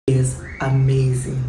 is amazing.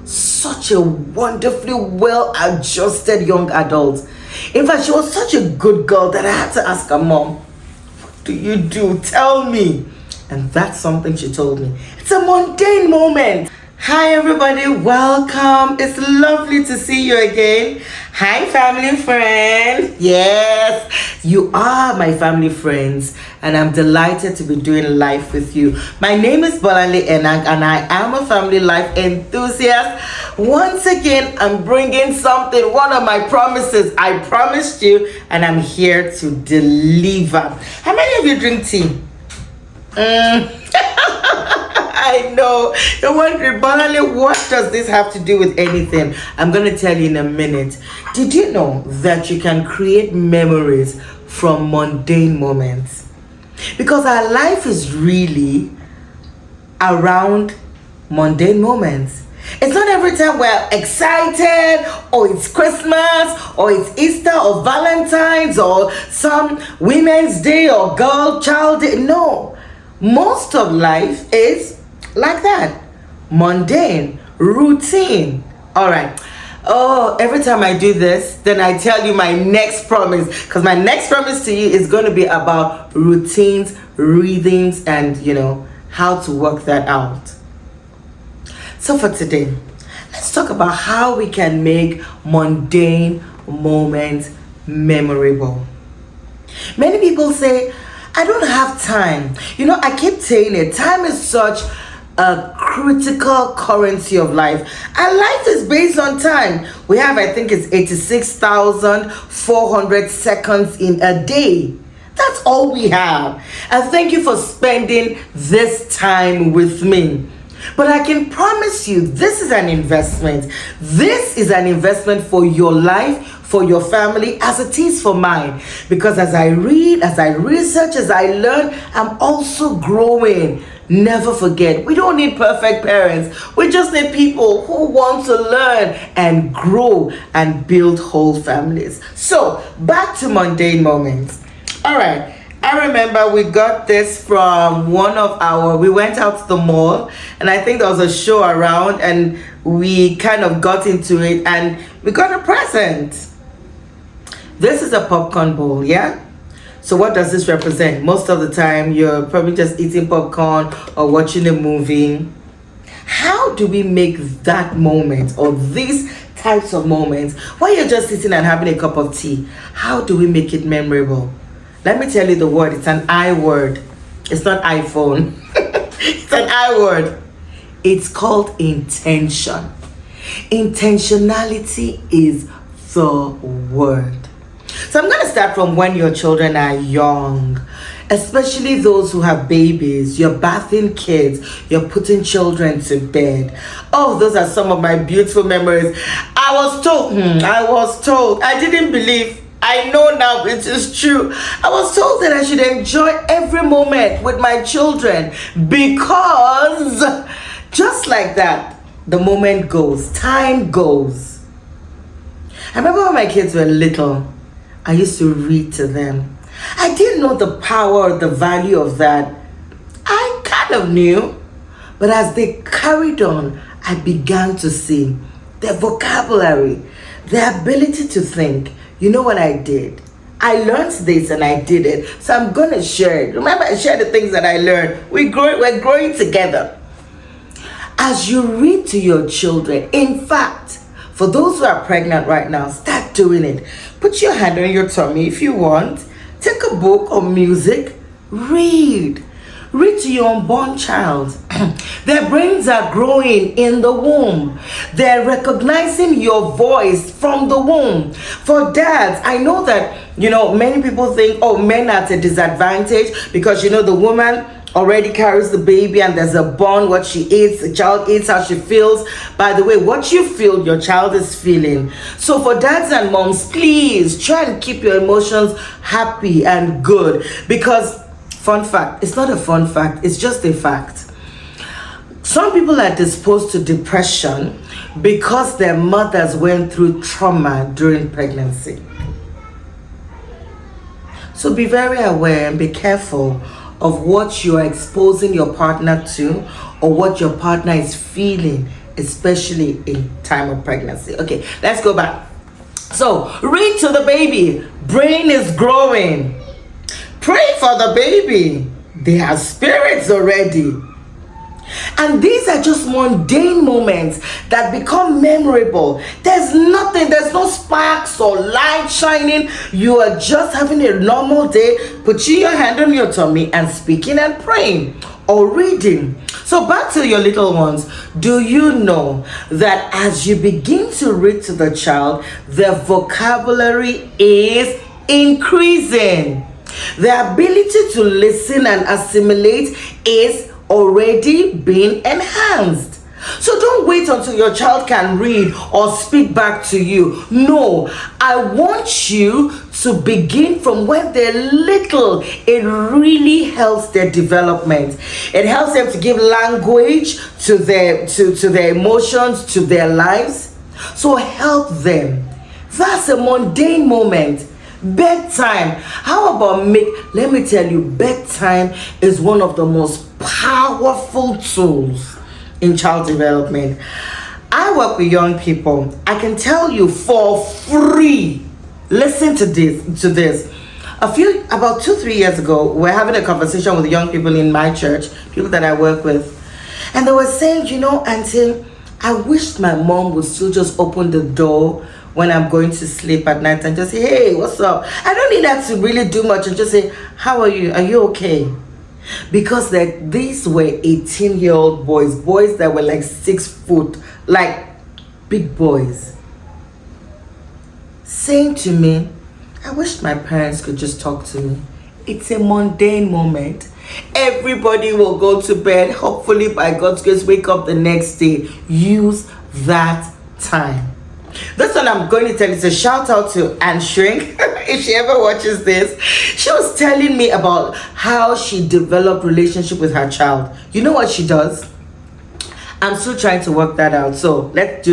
Such a wonderfully well-adjusted young adult. In fact, she was such a good girl that I had to ask her mom, what do you do? Tell me. And that's something she told me. It's a mundane moment. Hi everybody, welcome. It's lovely to see you again. Hi family friend. Yes, you are my family friends and I'm delighted to be doing life with you. My name is Bolanle Enang and I am a family life enthusiast. Once again, I'm bringing something, one of my promises. I promised you and I'm here to deliver. How many of you drink tea? I know. You're wondering, Bolanle, what does this have to do with anything? I'm going to tell you in a minute. Did you know that you can create memories from mundane moments? Because our life is really around mundane moments. It's not every time we're excited, or it's Christmas, or it's Easter, or Valentine's, or some Women's Day, or Child Day. No. Most of life is like that. Mundane, routine. All right. Oh, every time I do this, then I tell you my next promise. Because my next promise to you is going to be about routines, rhythms, and, how to work that out. So for today, let's talk about how we can make mundane moments memorable. Many people say, I don't have time. I keep saying it. Time is such a critical currency of life. And life is based on time. We have, I think it's 86,400 seconds in a day. That's all we have. And thank you for spending this time with me. But I can promise you, this is an investment. This is an investment for your life, for your family, as it is for mine. Because as I read, as I research, as I learn, I'm also growing. Never forget, we don't need perfect parents. We just need people who want to learn and grow and build whole families. So, back to mundane moments. All right. I remember we got this from we went out to the mall and I think there was a show around and we kind of got into it and we got a present. This is a popcorn bowl, yeah? So what does this represent? Most of the time you're probably just eating popcorn or watching a movie. How do we make that moment or these types of moments while you're just sitting and having a cup of tea? How do we make it memorable? Let me tell you the word. It's an I word. It's not iPhone. It's an I word. It's called intention. Intentionality is the word. So I'm going to start from when your children are young, especially those who have babies. You're bathing kids. You're putting children to bed. Oh, those are some of my beautiful memories. I was told. I didn't believe. I know now it is true. I was told that I should enjoy every moment with my children because just like that, the moment goes, time goes. I remember when my kids were little, I used to read to them. I didn't know the power or the value of that. I kind of knew, but as they carried on, I began to see their vocabulary, their ability to think. You know what I did? I learned this and I did it. So I'm going to share it. Remember, I shared the things that I learned. We're growing together. As you read to your children, in fact, for those who are pregnant right now, start doing it. Put your hand on your tummy if you want. Take a book or music. Read. Read to your unborn child. Their brains are growing in the womb. They're recognizing your voice from the womb. For dads, I know that, many people think, men are at a disadvantage because, the woman already carries the baby and there's a bond, what she eats, the child eats how she feels. By the way, what you feel, your child is feeling. So for dads and moms, please try and keep your emotions happy and good because fun fact, it's not a fun fact, it's just a fact. Some people are disposed to depression because their mothers went through trauma during pregnancy. So be very aware and be careful of what you are exposing your partner to, or what your partner is feeling, especially in time of pregnancy. Okay, let's go back. So read to the baby. Brain is growing. Pray for the baby. They have spirits already. And these are just mundane moments that become memorable. There's no sparks or light shining. You are just having a normal day, putting your hand on your tummy and speaking and praying or reading. So back to your little ones. Do you know that as you begin to read to the child, their vocabulary is increasing? The ability to listen and assimilate is already being enhanced. So don't wait until your child can read or speak back to you. No, I want you to begin from when they're little. It really helps their development. It helps them to give language to their emotions, to their lives. So help them. That's a mundane moment. Bedtime. How about let me tell you, bedtime is one of the most powerful tools in child development. I work with young people. I can tell you for free. Listen to this. About 2-3 years ago, we're having a conversation with young people in my church, people that I work with, and they were saying, Auntie, I wish my mom would still just open the door when I'm going to sleep at night and just say, hey, what's up? I don't need that to really do much, and just say, how are you? Are you okay? Because these were 18-year-old boys that were like 6 foot, like big boys, saying to me, I wish my parents could just talk to me. It's a mundane moment. Everybody will go to bed. Hopefully, by God's grace, wake up the next day. Use that time. This one I'm going to tell you is a shout out to Anne Shrink. If she ever watches this, she was telling me about how she developed relationship with her child. You know what she does? I'm still trying to work that out. So let's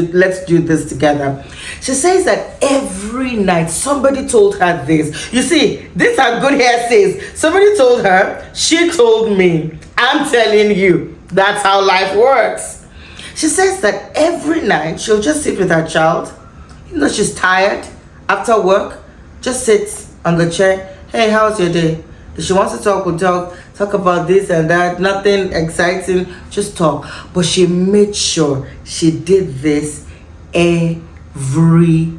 do this together. She says that every night somebody told her this. You see, this her good hair says. Somebody told her, she told me. I'm telling you, that's how life works. She says that every night she'll just sit with her child. She's tired after work. Just sit on the chair. Hey, how's your day? If she wants to talk, we'll talk about this and that. Nothing exciting, just talk. But she made sure she did this every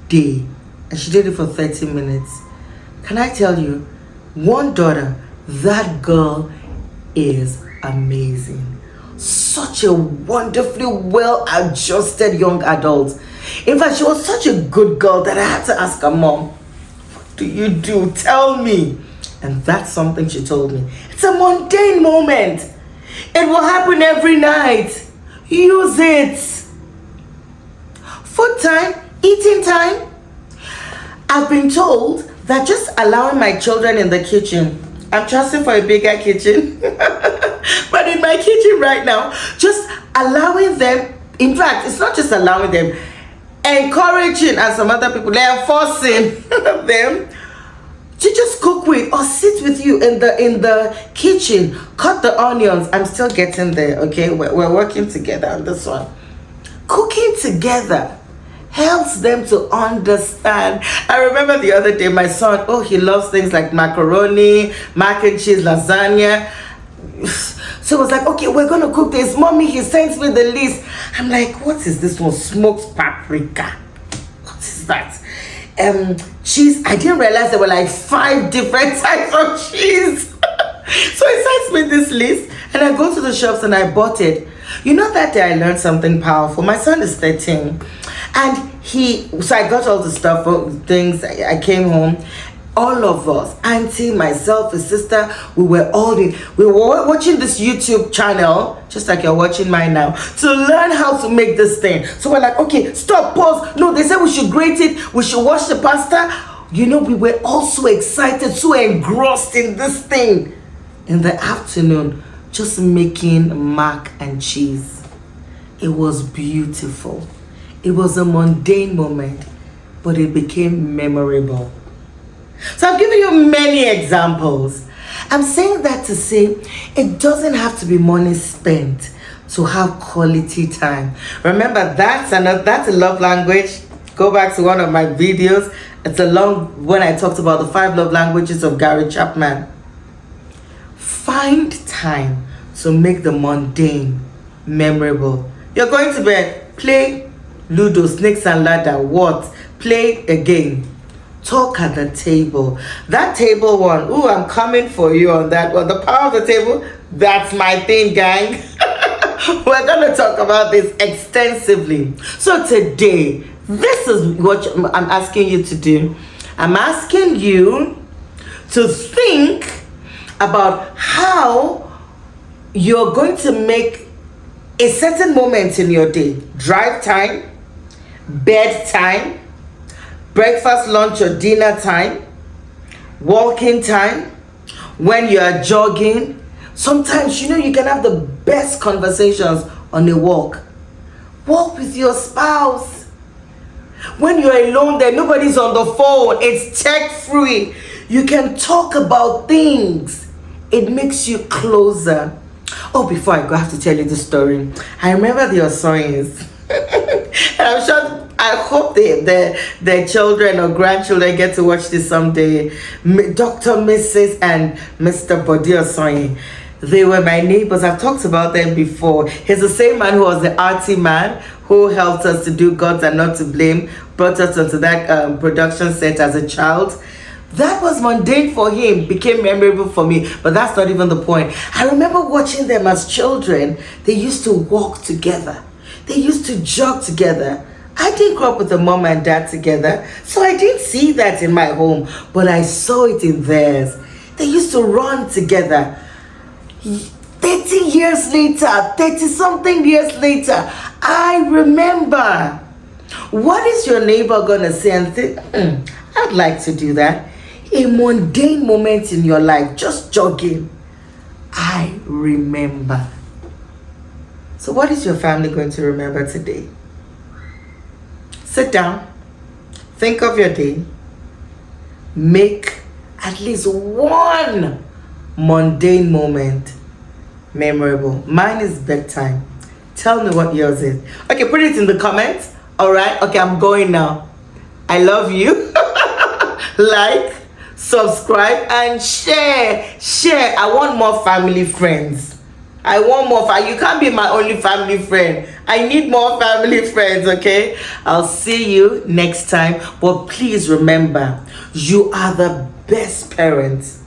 day. And she did it for 30 minutes. Can I tell you, one daughter, that girl is amazing. Such a wonderfully well-adjusted young adult. In fact, she was such a good girl that I had to ask her mom, what do you do? Tell me. And that's something she told me. It's a mundane moment. It will happen every night. Use it. Food time, eating time. I've been told that just allowing my children in the kitchen, I'm trusting for a bigger kitchen. But in my kitchen right now, just allowing them, in fact, it's not just allowing them, encouraging, and some other people, they're forcing them to just cook with or sit with you in the kitchen, cut the onions. I'm still getting there, okay? We're working together on this one. Cooking together helps them to understand. I remember the other day, my son, he loves things like macaroni, mac and cheese, lasagna. So it was like, okay, we're gonna cook this. Mommy, he sends me the list. I'm like, what is this one? Smoked paprika. What is that? Cheese. I didn't realize there were like 5 different types of cheese. So he sends me this list, and I go to the shops and I bought it. You know, that day I learned something powerful. My son is 13, and so I got all the stuff, things. I came home. All of us, auntie, myself, his sister, we were watching this YouTube channel, just like you're watching mine now, to learn how to make this thing. So we're like, okay, stop, pause. No, they said we should grate it, we should wash the pasta. We were all so excited, so engrossed in this thing. In the afternoon, just making mac and cheese. It was beautiful. It was a mundane moment, but it became memorable. So I've given you many examples. I'm saying that to say it doesn't have to be money spent to have quality time. Remember, that's a love language. Go back to one of my videos. It's a long when I talked about the 5 love languages of Gary Chapman. Find time to make the mundane memorable. You're going to bed, play Ludo, Snakes and Ladder, what? Play a game. Talk at the table. That table one, ooh, I'm coming for you on that one. The power of the table, that's my thing, gang. We're going to talk about this extensively. So today, this is what I'm asking you to do. I'm asking you to think about how you're going to make a certain moment in your day. Drive time, bedtime, breakfast, lunch, or dinner time, walking time, when you are jogging. Sometimes, you can have the best conversations on a walk. Walk with your spouse. When you're alone there, nobody's on the phone. It's tech free. You can talk about things. It makes you closer. Oh, before I go, I have to tell you the story. I remember the Osoyins. And I'm sure, I hope their children or grandchildren get to watch this someday. Dr. Mrs. and Mr. Bodi Osoyin. They were my neighbors. I've talked about them before. He's the same man who was the arty man who helped us to do Gods Are Not to Blame, brought us onto that production set as a child. That was mundane for him, became memorable for me, but that's not even the point. I remember watching them as children. They used to walk together. They used to jog together. I didn't grow up with a mom and dad together, so I didn't see that in my home, but I saw it in theirs. They used to run together. 30 years later, 30-something years later, I remember. What is your neighbor gonna say and think, I'd like to do that? A mundane moment in your life, just jogging. I remember. So what is your family going to remember today? Sit down, think of your day, make at least one mundane moment memorable. Mine is bedtime. Tell me what yours is. Okay, put it in the comments. All right, okay, I'm going now. I love you. Like, subscribe, and share. I want more family friends. I want more. You can't be my only family friend. I need more family friends, okay? I'll see you next time. But please remember, you are the best parent.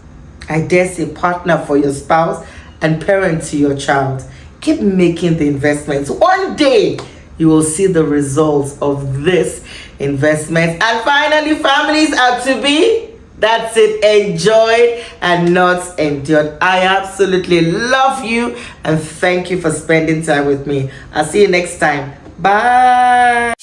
I dare say partner for your spouse and parent to your child. Keep making the investments. One day, you will see the results of this investment. And finally, families are to be, that's it, enjoyed and not endured. I absolutely love you and thank you for spending time with me. I'll see you next time. Bye.